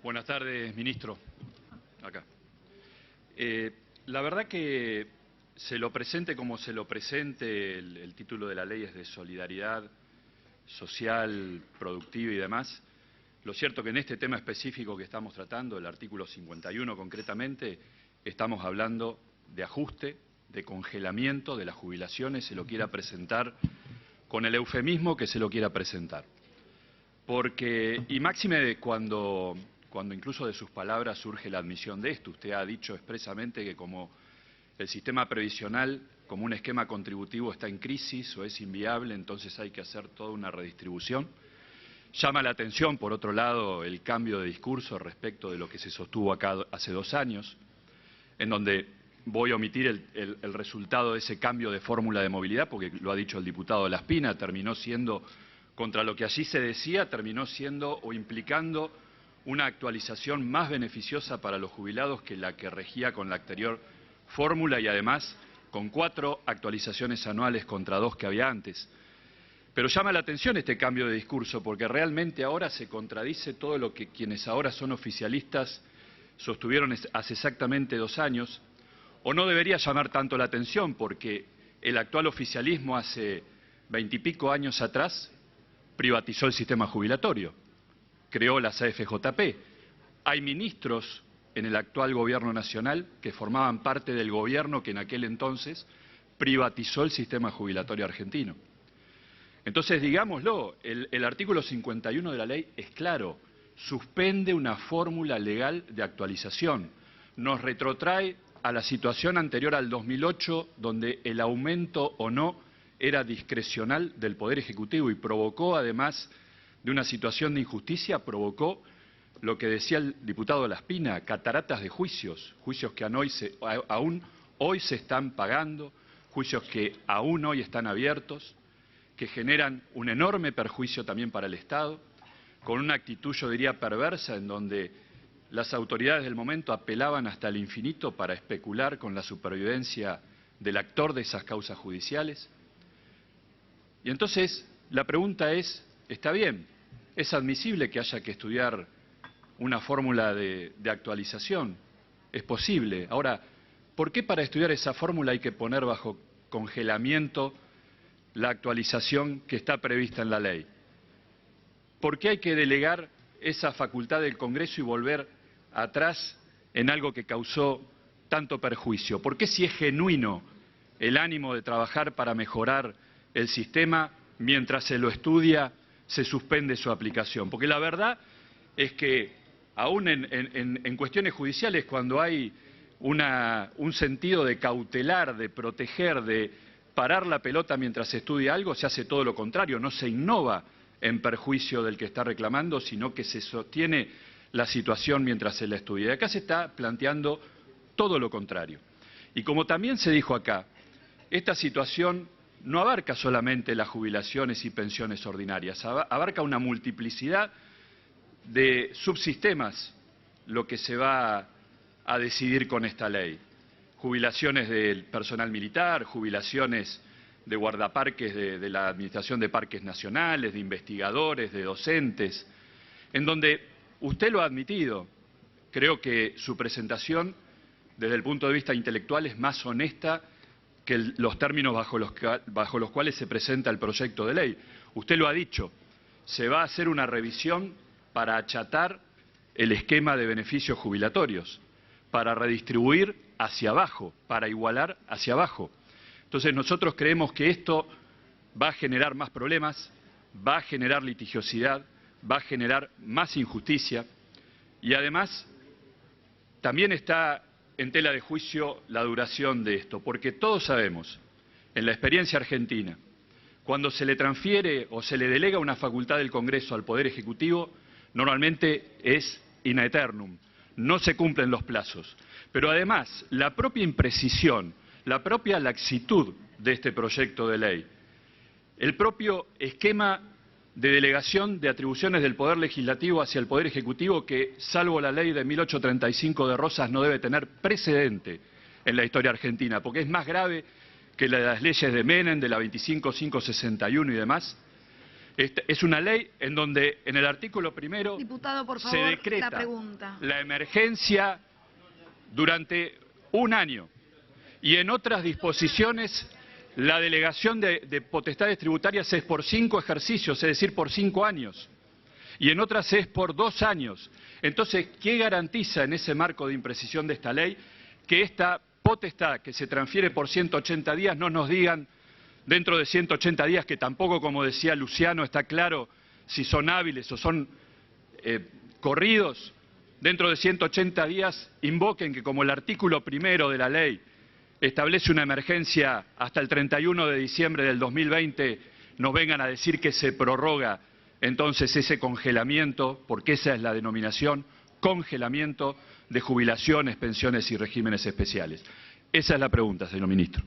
Buenas tardes, ministro. Acá. La verdad que se lo presente como se lo presente, el título de la ley es de solidaridad social, productiva y demás. Lo cierto que en este tema específico que estamos tratando, el artículo 51 concretamente, estamos hablando de ajuste, de congelamiento de las jubilaciones, se lo quiera presentar con el eufemismo que se lo quiera presentar. Porque, y máxime cuando incluso de sus palabras surge la admisión de esto. Usted ha dicho expresamente que como el sistema previsional, como un esquema contributivo está en crisis o es inviable, entonces hay que hacer toda una redistribución. Llama la atención, por otro lado, el cambio de discurso respecto de lo que se sostuvo acá hace 2 años, en donde voy a omitir el resultado de ese cambio de fórmula de movilidad, porque lo ha dicho el diputado Laspina, terminó siendo, contra lo que allí se decía, terminó siendo o implicando una actualización más beneficiosa para los jubilados que la que regía con la anterior fórmula y además con 4 actualizaciones anuales contra 2 que había antes. Pero llama la atención este cambio de discurso porque realmente ahora se contradice todo lo que quienes ahora son oficialistas sostuvieron hace exactamente 2 años, o no debería llamar tanto la atención porque el actual oficialismo hace 20 y pico años atrás privatizó el sistema jubilatorio, creó las AFJP. Hay ministros en el actual gobierno nacional que formaban parte del gobierno que en aquel entonces privatizó el sistema jubilatorio argentino. Entonces, digámoslo, el artículo 51 de la ley es claro, suspende una fórmula legal de actualización, nos retrotrae a la situación anterior al 2008, donde el aumento o no era discrecional del Poder Ejecutivo y provocó, además de una situación de injusticia, provocó lo que decía el diputado Laspina, cataratas de juicios, juicios que aún hoy se están pagando, juicios que aún hoy están abiertos, que generan un enorme perjuicio también para el Estado, con una actitud, yo diría, perversa, en donde las autoridades del momento apelaban hasta el infinito para especular con la supervivencia del actor de esas causas judiciales. Y entonces, la pregunta es, ¿está bien? ¿Es admisible que haya que estudiar una fórmula de actualización? Es posible. Ahora, ¿por qué para estudiar esa fórmula hay que poner bajo congelamiento la actualización que está prevista en la ley? ¿Por qué hay que delegar esa facultad del Congreso y volver atrás en algo que causó tanto perjuicio? ¿Por qué si es genuino el ánimo de trabajar para mejorar el sistema, mientras se lo estudia, se suspende su aplicación? Porque la verdad es que aún en cuestiones judiciales, cuando hay un sentido de cautelar, de proteger, de parar la pelota mientras se estudia algo, se hace todo lo contrario, no se innova en perjuicio del que está reclamando, sino que se sostiene la situación mientras se la estudia. Y acá se está planteando todo lo contrario. Y como también se dijo acá, esta situación no abarca solamente las jubilaciones y pensiones ordinarias, abarca una multiplicidad de subsistemas lo que se va a decidir con esta ley. Jubilaciones del personal militar, jubilaciones de guardaparques de la Administración de Parques Nacionales, de investigadores, de docentes, en donde usted lo ha admitido. Creo que su presentación, desde el punto de vista intelectual, es más honesta que los términos bajo los cuales se presenta el proyecto de ley. Usted lo ha dicho, se va a hacer una revisión para achatar el esquema de beneficios jubilatorios, para redistribuir hacia abajo, para igualar hacia abajo. Entonces nosotros creemos que esto va a generar más problemas, va a generar litigiosidad, va a generar más injusticia y además también está en tela de juicio la duración de esto, porque todos sabemos, en la experiencia argentina, cuando se le transfiere o se le delega una facultad del Congreso al Poder Ejecutivo, normalmente es in aeternum, no se cumplen los plazos. Pero además, la propia imprecisión, la propia laxitud de este proyecto de ley, el propio esquema de delegación de atribuciones del Poder Legislativo hacia el Poder Ejecutivo que, salvo la ley de 1835 de Rosas, no debe tener precedente en la historia argentina, porque es más grave que las leyes de Menem, de la 25561 y demás, Es una ley en donde en el artículo primero Diputado, por se favor, decreta la pregunta. la emergencia durante un año y en otras disposiciones la delegación de potestades tributarias es por 5 ejercicios, es decir, por 5 años, y en otras es por 2 años. Entonces, ¿qué garantiza en ese marco de imprecisión de esta ley que esta potestad que se transfiere por 180 días no nos digan dentro de 180 días, que tampoco, como decía Luciano, está claro si son hábiles o son corridos, dentro de 180 días invoquen que, como el artículo primero de la ley establece una emergencia hasta el 31 de diciembre del 2020, nos vengan a decir que se prorroga entonces ese congelamiento, porque esa es la denominación, congelamiento de jubilaciones, pensiones y regímenes especiales? Esa es la pregunta, señor ministro.